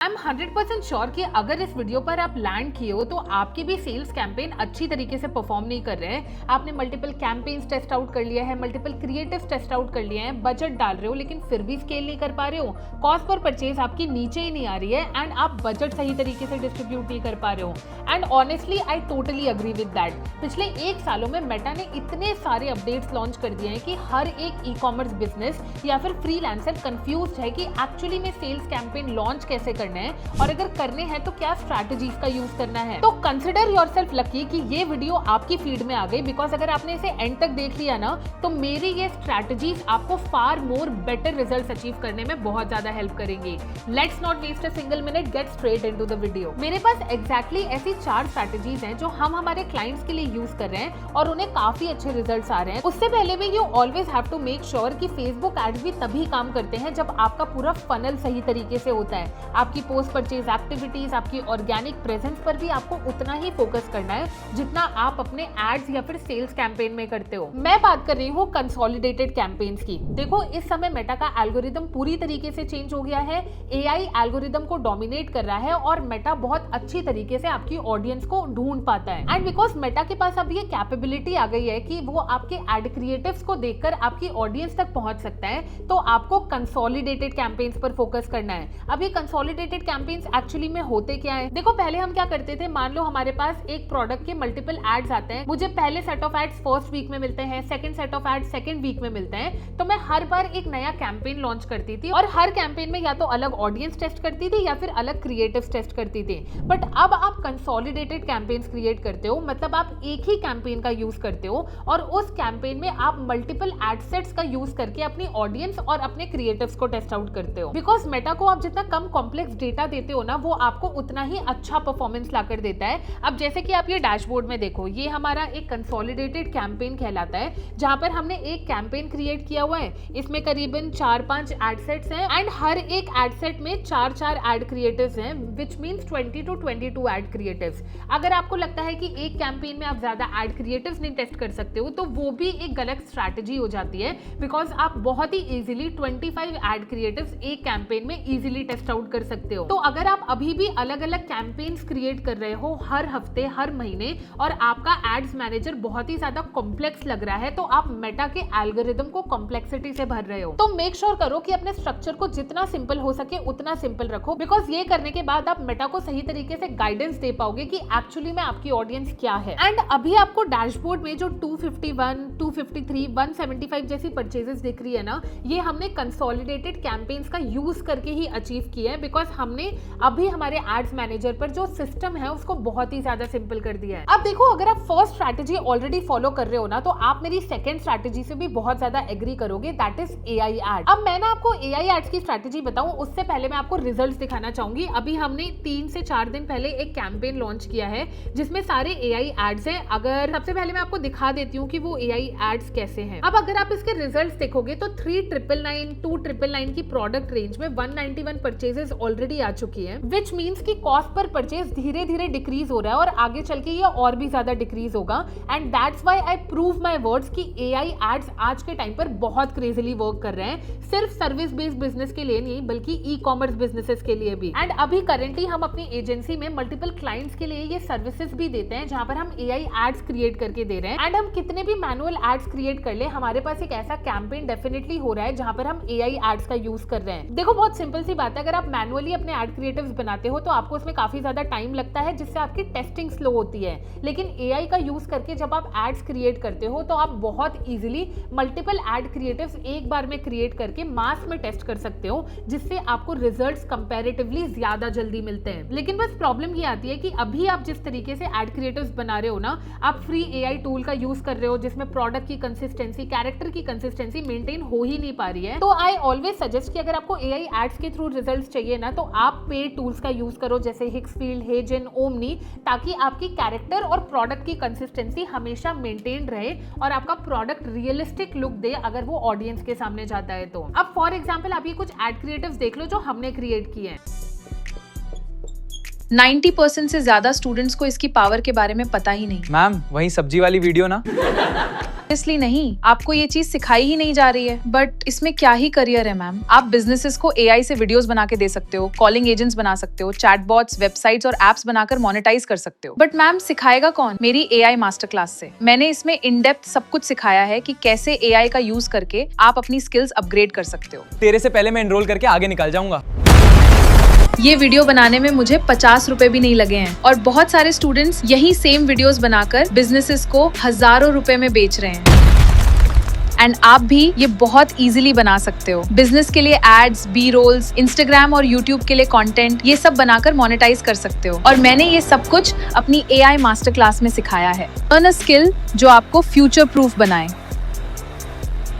I am 100% sure कि अगर इस वीडियो पर आप लैंड किए हो तो आपकी भी सेल्स कैंपेन अच्छी तरीके से परफॉर्म नहीं कर रहे हैं। आपने मल्टीपल कैंपेन्स टेस्ट आउट कर लिया है, मल्टीपल क्रिएटिव्स टेस्ट आउट कर लिए हैं, बजट डाल रहे हो लेकिन फिर भी स्केल नहीं कर पा रहे हो, कॉस्ट पर परचेज आपकी नीचे ही नहीं आ रही है एंड आप बजट सही तरीके से डिस्ट्रीब्यूट नहीं कर पा रहे हो। And honestly I totally agree with that. पिछले 1 सालों में मेटा ने इतने सारे अपडेट्स लॉन्च कर दिए हैं कि हर एक ई कॉमर्स बिजनेस या फिर फ्रीलांसर कंफ्यूज है कि एक्चुअली में सेल्स कैंपेन लॉन्च कैसे करना है और अगर करने हैं तो क्या स्ट्रैटेजीज का यूज करना है। तो कंसिडर योरसेल्फ लकी कि ये वीडियो आपकी फीड में आ गई, बिकॉज अगर आपने इसे एंड तक देख लिया ना तो मेरी ये स्ट्रैटेजीज आपको for more better results achieve करने में बहुत ज्यादा हेल्प करेंगी। Let's not waste a single minute, get straight into the video. मेरे पास एग्जैक्टली ऐसी 4 स्ट्रैटेजीज हैं जो हम हमारे क्लाइंट्स के लिए यूज कर रहे हैं और उन्हें काफी अच्छे रिजल्ट्स आ रहे हैं। उससे पहले भी you always have to make sure कि फेसबुक एड्स भी तभी काम करते हैं जब आपका पूरा फनल सही तरीके से होता है। आपकी पोस्ट परचेज एक्टिविटीज, आपकी ऑर्गेनिक प्रेजेंस पर भी आपको उतना ही फोकस करना है जितना आप अपने एड्स या फिर सेल्स कैंपेन में करते हो। मैं बात कर रही हूँ कंसोलिडेटेड कैंपेन्स की। देखो, इस समय मेटा का एल्गोरिदम पूरी तरीके से चेंज हो गया है। एआई एल्गोरिदम को डोमिनेट कर रहा है और मेटा बहुत अच्छी तरीके से आपकी ऑडियंस को ढूंढ पाता है। एंड बिकॉज मेटा के पास अब ये कैपेबिलिटी आ गई है कि वो आपके एड क्रिएटिव्स को देखकर आपकी ऑडियंस तक पहुंच सकता है, तो आपको कंसोलिडेटेड कैंपेन्स पर फोकस करना है। अब ये कंसोलिडेटेड कैंपेन्स एक्चुअली में होते क्या है? देखो, पहले हम क्या करते थे, मान लो हमारे पास एक प्रोडक्ट के मल्टीपल एड्स आते हैं, मुझे पहले set of ads first week में मिलते हैं, second set of ads second week में मिलते हैं, तो मैं हर बार एक नया कैंपेन लॉन्च करती थी और हर कैंपेन में या तो अलग ऑडियंस टेस्ट करती थी या फिर अलग क्रिएटिव्स टेस्ट करती थी। बट अब आप कंसोलिडेटेड कैंपेन्स क्रिएट करते हो, मतलब आप एक ही कैंपेन का यूज करते हो और उस कैंपेन में आप मल्टीपल एड सेट्स का यूज करके अपनी ऑडियंस और अपने क्रिएटिव्स को टेस्ट आउट करते हो। बिकॉज मेटा को आप जितना कम कॉम्प्लेक्स डेटा देते हो ना, वो आपको उतना ही अच्छा परफॉर्मेंस लाकर देता है। अब जैसे कि आप ये डैशबोर्ड में देखो, ये हमारा एक कंसोलिडेटेड कैंपेन कहलाता है, जहां पर हमने एक कैंपेन क्रिएट किया हुआ है। इसमें करीबन 4-5 एड सेट्स हैं एंड हर एक एड सेट में 4-4 एड क्रिएटिव्स हैं, which means 20 to 22 ad creatives. अगर आपको लगता है कि एक कैंपेन में आप ज्यादा एड क्रिएटिव्स नहीं टेस्ट कर सकते हो, तो वो भी एक गलत स्ट्रैटेजी हो जाती है, बिकॉज आप बहुत ही इजीली 25 एड क्रिएटिव्स एक कैंपेन में इजीली टेस्ट आउट कर सकते हो। तो अगर आप अभी भी अलग अलग कैंपेन्स क्रिएट कर रहे हो हर हफ्ते हर महीने और आपका एड्स मैनेजर बहुत ही ज्यादा कॉम्प्लेक्स लग रहा है, तो आप मेटा के एल्गोरिदम को कॉम्प्लेक्सिटी से भर रहे हो। तो मेक श्योर करो कि अपने स्ट्रक्चर को जितना सिंपल हो सके उतना सिंपल रखो, बिकॉज ये करने के बाद आप मेटा को सही तरीके से गाइडेंस दे पाओगे कि एक्चुअली में आपकी ऑडियंस क्या है। एंड अभी आपको डैशबोर्ड में जो 251, 253, 175 जैसी परचेजेस दिख रही है ना, ये हमने कंसोलिडेटेड कैंपेन्स का यूज करके ही अचीव किया है, बिकॉज हमने अभी हमारे एड्स मैनेजर पर जो सिस्टम है उसको बहुत ही ज्यादा सिंपल कर दिया है। अब देखो, अगर आप फर्स्ट स्ट्रैटेजी ऑलरेडी फॉलो कर रहे हो ना, तो आप मेरी सेकंड स्ट्रैटेजी से भी बहुत ज्यादा एग्री करोगे, दैट इज एआई एड। अब मैं ना आपको एआई एड्स की स्ट्रैटेजी बताऊं उससे पहले मैं आपको रिजल्ट्स दिखाना चाहूंगी। अभी हमने 3 से 4 दिन पहले एक कैंपेन लॉन्च किया है जिसमें सारे एआई एड्स हैं। अगर सबसे पहले मैं आपको दिखा देती हूँ कि वो एआई एड्स कैसे हैं। अब अगर आप इसके रिजल्ट्स देखोगे तो 3,999, 2,999 की प्रोडक्ट रेंज में 191 परचेजेस ऑलरेडी आ चुकी है, विच मीन्स की कॉस्ट पर परचेज धीरे धीरे डिक्रीज हो रहा है और आगे चल के ये और भी ज्यादा डिक्रीज होगा। And that's why I prove my words कि एआई एड्स आज के टाइम पर बहुत क्रेजीली वर्क कर रहे हैं, सिर्फ सर्विस बेस्ड बिजनेस के लिए नहीं बल्कि ई कॉमर्स बिजनेसेस के लिए भी। एंड अभी करेंटली हम अपनी एजेंसी में मल्टीपल क्लाइंट्स के लिए ये सर्विसेज भी देते हैं जहां पर हम एआई एड्स क्रिएट करके दे रहे हैं। एंड हम कितने भी मैनुअल एड्स क्रिएट कर ले, हमारे पास एक ऐसा कैंपेन डेफिनेटली हो रहा है जहां पर हम एआई एड्स का यूज कर रहे हैं। देखो, बहुत सिंपल सी बात है, अगर आप मैनुअली अपने एड क्रिएटिव्स बनाते हो तो आपको उसमें काफी ज्यादा टाइम लगता है, जिससे आपकी टेस्टिंग स्लो होती है। लेकिन एआई का यूज करके जब आप एड्स क्रिएट करते हो तो आप बहुत इजीली मल्टीपल एड क्रिएटिव्स एक बार में क्रिएट करके मास में टेस्ट कर सकते हो, जिससे आपको रिजल्ट्स कंपैरेटिवली ज्यादा जल्दी मिलते हैं। लेकिन बस प्रॉब्लम ये आती है कि अभी आप जिस तरीके से एड क्रिएटिव्स बना रहे हो ना, आप फ्री एआई टूल का यूज कर रहे हो जिसमें प्रोडक्ट की कंसिस्टेंसी, कैरेक्टर की कंसिस्टेंसी मेंटेन हो ही नहीं पा रही है। तो आई ऑलवेज सजेस्ट कि अगर आपको एआई एड्स के थ्रू रिजल्ट्स चाहिए ना, तो आप पेड टूल्स का यूज करो जैसे हिक्सफील्ड, हेजन, ओमनी, ताकि आपकी कैरेक्टर और प्रोडक्ट की कंसिस्टेंसी हमेशा मेंटेन रहे और आपका प्रोडक्ट रियलिस्टिक लुक दे अगर वो ऑडियंस के सामने जाता है तो। अब फॉर एग्जांपल आप ये कुछ एड क्रिएटिव्स देख लो जो हमने क्रिएट किए हैं। 90% से ज्यादा स्टूडेंट्स को इसकी पावर के बारे में पता ही नहीं। मैम, वही सब्जी वाली वीडियो ना। इसलिए नहीं, आपको ये चीज सिखाई ही नहीं जा रही है। बट इसमें क्या ही करियर है मैम। आप बिजनेसेस को एआई से वीडियोस बना के दे सकते हो, कॉलिंग एजेंट्स बना सकते हो, चैटबॉट्स, वेबसाइट्स और एप्स बनाकर मोनेटाइज कर सकते हो। बट मैम सिखाएगा कौन? मेरी एआई मास्टर क्लास से। मैंने इसमें इन डेप्थ सब कुछ सिखाया है कि कैसे एआई का यूज करके आप अपनी स्किल्स अपग्रेड कर सकते हो। तेरे से पहले मैं एनरोल करके आगे निकल जाऊंगा। ये वीडियो बनाने में मुझे 50 रुपए भी नहीं लगे हैं और बहुत सारे स्टूडेंट्स यही सेम वीडियोस बनाकर बिजनेसेस को हजारों रुपए में बेच रहे हैं। एंड आप भी ये बहुत इजीली बना सकते हो। बिजनेस के लिए एड्स, बी रोल्स, इंस्टाग्राम और यूट्यूब के लिए कंटेंट, ये सब बनाकर मोनेटाइज कर सकते हो। और मैंने ये सब कुछ अपनी एआई मास्टर क्लास में सिखाया है। अर्न अ स्किल जो आपको फ्यूचर प्रूफ बनाए।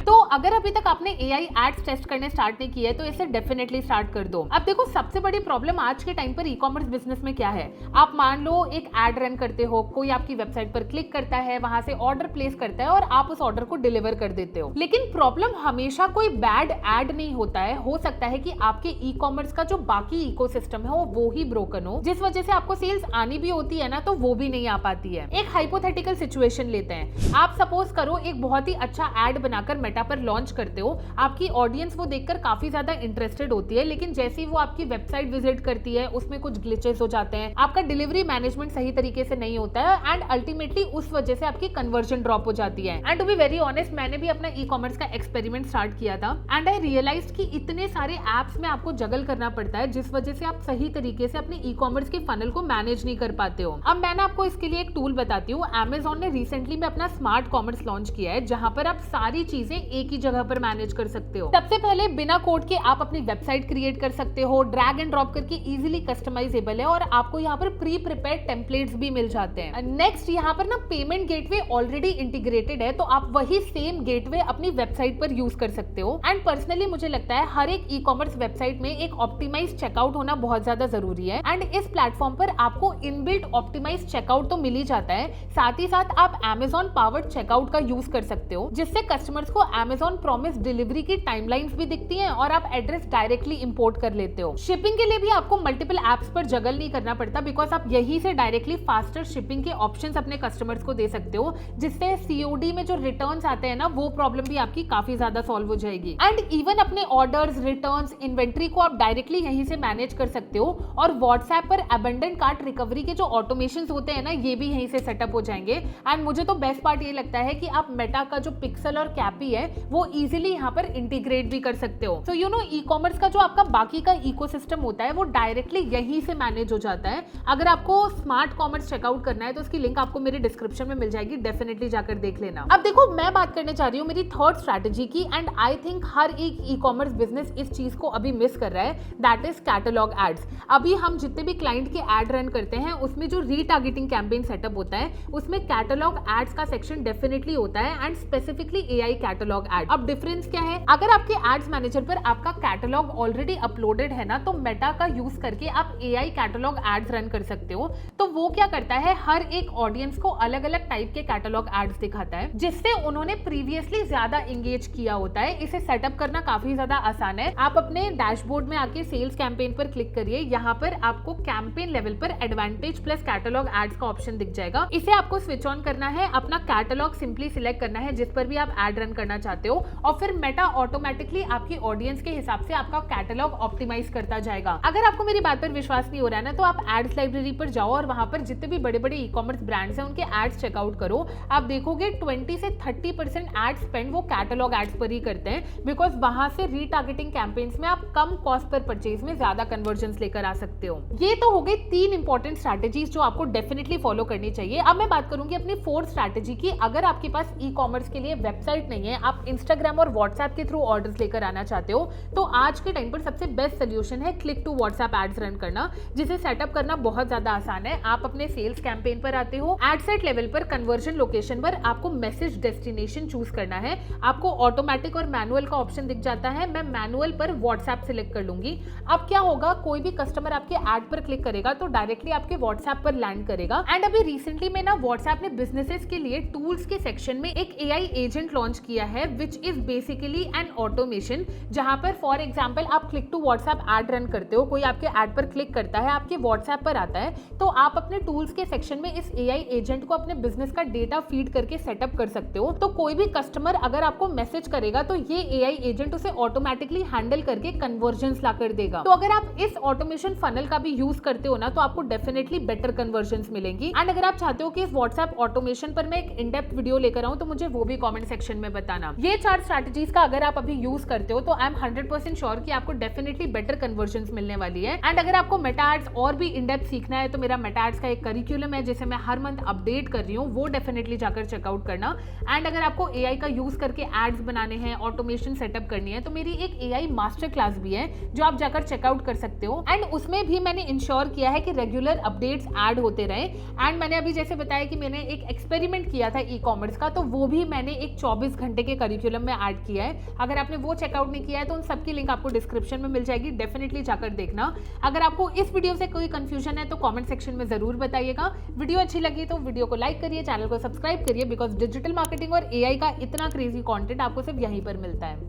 तो अगर अभी तक आपने AI एड्स टेस्ट करने स्टार्ट नहीं किए तो इसे डेफिनेटली स्टार्ट कर दो। अब देखो, सबसे बड़ी प्रॉब्लम आज के टाइम पर ई कॉमर्स बिजनेस में क्या है। आप मान लो एक एड रन करते हो, कोई आपकी वेबसाइट पर क्लिक करता है, वहां से ऑर्डर प्लेस करता है और आप उस ऑर्डर को डिलीवर कर देते हो। लेकिन प्रॉब्लम हमेशा कोई बैड एड नहीं होता है। हो सकता है कि आपके ई कॉमर्स का जो बाकी इकोसिस्टम है वो ही ब्रोकन हो, जिस वजह से आपको सेल्स आनी भी होती है ना, तो वो भी नहीं आ पाती है। एक हाइपोथेटिकल सिचुएशन लेते हैं। आप सपोज करो एक बहुत ही अच्छा एड बनाकर मेटा पर लॉन्च करते हो। आपकी ऑडियंस वो देखकर काफी ज्यादा इंटरेस्टेड होती है, लेकिन जैसे ही वो आपकी वेबसाइट विजिट करती है उसमें कुछ ग्लिचेस हो जाते हैं, आपका डिलीवरी मैनेजमेंट सही तरीके से नहीं होता है एंड अल्टीमेटली उस वजह से आपकी कन्वर्जन ड्रॉप हो जाती है। And to be very honest, मैंने भी अपना ई कॉमर्स का एक्सपेरिमेंट स्टार्ट किया था एंड आई रियलाइज्ड कि इतने सारे एप्स में आपको जगल करना पड़ता है, जिस वजह से आप सही तरीके से अपने ई कॉमर्स के फनल को मैनेज नहीं कर पाते हो। अब मैंने आपको इसके लिए एक टूल बताती हूँ। Amazon ने रिसेंटली में अपना स्मार्ट कॉमर्स लॉन्च किया है, जहां पर आप सारी चीजें एक ही जगह पर मैनेज कर सकते हो। सबसे पहले बिना कोड के आप अपनी वेबसाइट क्रिएट कर सकते हो, ड्रैग एंड ड्रॉप करके इजीली कस्टमाइजेबल है और आपको यहाँ पर प्री प्रिपेयर्ड टेम्पलेट्स भी मिल जाते हैं। नेक्स्ट, यहाँ पर ना पेमेंट गेटवे ऑलरेडी इंटीग्रेटेड है, तो आप वही सेम गेटवे अपनी वेबसाइट पर यूज कर सकते हो। एंड पर्सनली मुझे लगता है हर एक ई कॉमर्स वेबसाइट में एक ऑप्टिमाइज चेकआउट होना बहुत ज्यादा जरूरी है। एंड इस प्लेटफॉर्म पर आपको इनबिल्ट ऑप्टिमाइज चेकआउट तो मिल ही जाता है, साथ ही साथ आप Amazon पावर्ड चेकआउट का यूज कर सकते हो, जिससे कस्टमर्स को Amazon प्रॉमिस डिलीवरी की टाइमलाइंस भी दिखती हैं और आप एड्रेस डायरेक्टली इंपोर्ट कर लेते हो। शिपिंग के लिए भी आपको मल्टीपल एप्स पर जगल नहीं करना पड़ता, बिकॉज आप यहीं से डायरेक्टली फास्टर शिपिंग के ऑप्शंस अपने कस्टमर्स को दे सकते हो, जिससे सीओडी में जो रिटर्न्स आते हैं ना, वो प्रॉब्लम भी आपकी काफी ज्यादा सॉल्व हो जाएगी। एंड इवन अपने ऑर्डर्स, रिटर्न्स, इन्वेंट्री को आप डायरेक्टली यहीं से मैनेज कर सकते हो और व्हाट्सएप पर अबंडेंट कार्ट रिकवरी के जो ऑटोमेशन होते हैं ना, ये भी यहीं से सेटअप हो जाएंगे। एंड मुझे तो बेस्ट पार्ट ये लगता है कि आप मेटा का जो पिक्सल और कैपी है वो इजीली यहाँ पर इंटीग्रेट भी कर सकते हो। So you know, e commerce का जो आपका बाकी का इकोसिस्टम होता है वो डायरेक्टली यहीं से मैनेज हो जाता है। अगर आपको स्मार्ट कॉमर्स चेकआउट करना है तो उसकी लिंक आपको मेरे डिस्क्रिप्शन में मिल जाएगी, डेफिनेटली जाकर देख लेना। अब देखो, मैं बात करने चाह रही हूँ मेरी थर्ड स्ट्रैटेजी की, एंड आई थिंक हर एक ई कॉमर्स बिजनेस इस चीज को अभी मिस कर रहा है, दैट इज कैटलॉग एड्स। अभी हम जितने भी क्लाइंट के एड रन करते हैं उसमें जो रीटारगेटिंग कैंपेन सेटअप होता है उसमें कैटलॉग एड्स का सेक्शन डेफिनेटली होता है, and specifically AI catalogue ad. अब डिफरेंस क्या है, अगर आपके एड्स मैनेजर पर आपका कैटलॉग ऑलरेडी अपलोडेड है ना, तो मेटा का यूज करके आप एआई कैटलॉग एड्स रन कर सकते हो। तो वो क्या करता है, हर एक ऑडियंस को अलग अलग टाइप के कैटलॉग एड्स दिखाता है, जिससे उन्होंने प्रीवियसली ज्यादा एंगेज किया होता है। इसे सेटअप करना काफी ज्यादा आसान है। आप अपने डैशबोर्ड में आके सेल्स कैंपेन पर क्लिक करिए, यहाँ पर आपको कैंपेन लेवल पर एडवांटेज प्लस कैटलॉग एड्स का ऑप्शन दिख जाएगा। इसे आपको स्विच ऑन करना है, अपना कैटलॉग सिंपली सिलेक्ट करना है जिस पर भी आप एड रन करना चाहते हो, और फिर मेटा ऑटोमेटिकली आपकी ऑडियंस के हिसाब से आपका कैटलॉग ऑप्टिमाइज करता जाएगा। अगर आपको मेरी बात पर विश्वास नहीं हो रहा है ना, तो आप एड्स लाइब्रेरी पर जाओ और वहां पर जितने भी बड़े बड़े ई कॉमर्स ब्रांड्स हैं उनके एड्स चेकआउट करो। आप देखोगे 20 से 30% एड स्पेंड वो कैटलॉग एड्स पर ही करते हैं, बिकॉज वहां से रीटारगेटिंग कैंपेन्स में आप कम कॉस्ट पर परचेज में ज्यादा कन्वर्जन्स लेकर आ सकते हो। ये तो हो गई 3 इंपॉर्टेंट स्ट्रैटेजीज जो आपको डेफिनेटली फॉलो करनी चाहिए। अब मैं बात करूंगी अपनी 4th स्ट्रैटेजी की। अगर आपके पास ई कॉमर्स के लिए वेबसाइट नहीं है, आप इंस्टाग्राम और व्हाट्सएप के थ्रू ऑर्डर्स लेकर आना चाहते हो, तो आज के टाइम पर सबसे बेस्ट सोल्यूशन है click to WhatsApp ads run करना, जिसे सेटअप करना बहुत ज्यादा आसान है। आप अपने सेल्स कैंपेन पर आते हो, एड सेट लेवल पर कन्वर्जन लोकेशन पर आपको मैसेज डेस्टिनेशन चूज करना है। आपको ऑटोमेटिक और मैनुअल का ऑप्शन दिख जाता है। मैं मैनुअल पर व्हाट्सएप सिलेक्ट कर लूंगी। अब क्या होगा, कोई भी कस्टमर आपके एड पर क्लिक करेगा तो डायरेक्टली आपके व्हाट्सएप पर लैंड करेगा। एंड अभी रिसेंटली में ना व्हाट्सएप ने बिजनेसेस के लिए टूल्स टूल्स के सेक्शन में एक AI एजेंट लॉन्च किया है which is basically an automation, जहां पर फॉर एग्जांपल आप click to WhatsApp ad run करते हो, कोई आपके ऐड पर क्लिक करता है, आपके व्हाट्सएप पर आता है, तो आप अपने टूल्स के सेक्शन में इस AI एजेंट को अपने बिजनेस का डेटा फीड करके सेटअप कर सकते हो। तो कोई भी कस्टमर अगर आपको मैसेज करेगा तो ये AI एजेंट उसे ऑटोमेटिकली हैंडल करके कन्वर्जन्स ला कर देगा। तो अगर आप इस ऑटोमेशन फनल का भी यूज करते हो ना तो आपको डेफिनेटली बेटर कन्वर्जन्स मिलेंगी। एंड अगर आप चाहते हो कि इस व्हाट्सएप ऑटोमेशन पर मैं एक इन डेप्थ वीडियो लेकर आऊं तो मुझे वो भी कमेंट सेक्शन में बताना। ये 4 स्ट्रैटेजीज का अगर आप अभी यूज करते हो तो आई एम 100% श्योर कि आपको डेफिनेटली बेटर कन्वर्जन्स मिलने वाली है। एंड अगर आपको मेटा एड्स और भी इन डेप्थ सीखना है तो मेरा मेटा एड्स का एक करिकुलम है जिसे मैं हर मंथ अपडेट कर रही हूँ, वो डेफिनेटली जाकर चेकआउट करना। एंड अगर आपको AI का यूज करके एड्स बनाने हैं, ऑटोमेशन सेटअप करनी है, तो मेरी एक AI मास्टर क्लास भी है जो आप जाकर चेकआउट कर सकते हो। एंड उसमें भी मैंने इंश्योर किया है कि रेगुलर अपडेट्स ऐड होते रहे। एंड मैंने अभी जैसे बताया कि मैंने एक एक्सपेरिमेंट किया था ई-कॉमर्स का, तो वो भी मैंने एक 24 घंटे के करिकुलम में ऐड किया है। अगर आपने वो चेकआउट नहीं किया है तो उन सबकी लिंक आपको डिस्क्रिप्शन में मिल जाएगी, डेफिनेटली जाकर देखना। अगर आपको इस वीडियो से कोई कंफ्यूजन है तो कमेंट सेक्शन में जरूर बताइएगा। वीडियो अच्छी लगी तो वीडियो को लाइक करिए, चैनल को सब्सक्राइब करिए, बिकॉज डिजिटल मार्केटिंग और AI का इतना क्रेजी कंटेंट आपको सिर्फ यहीं पर मिलता है।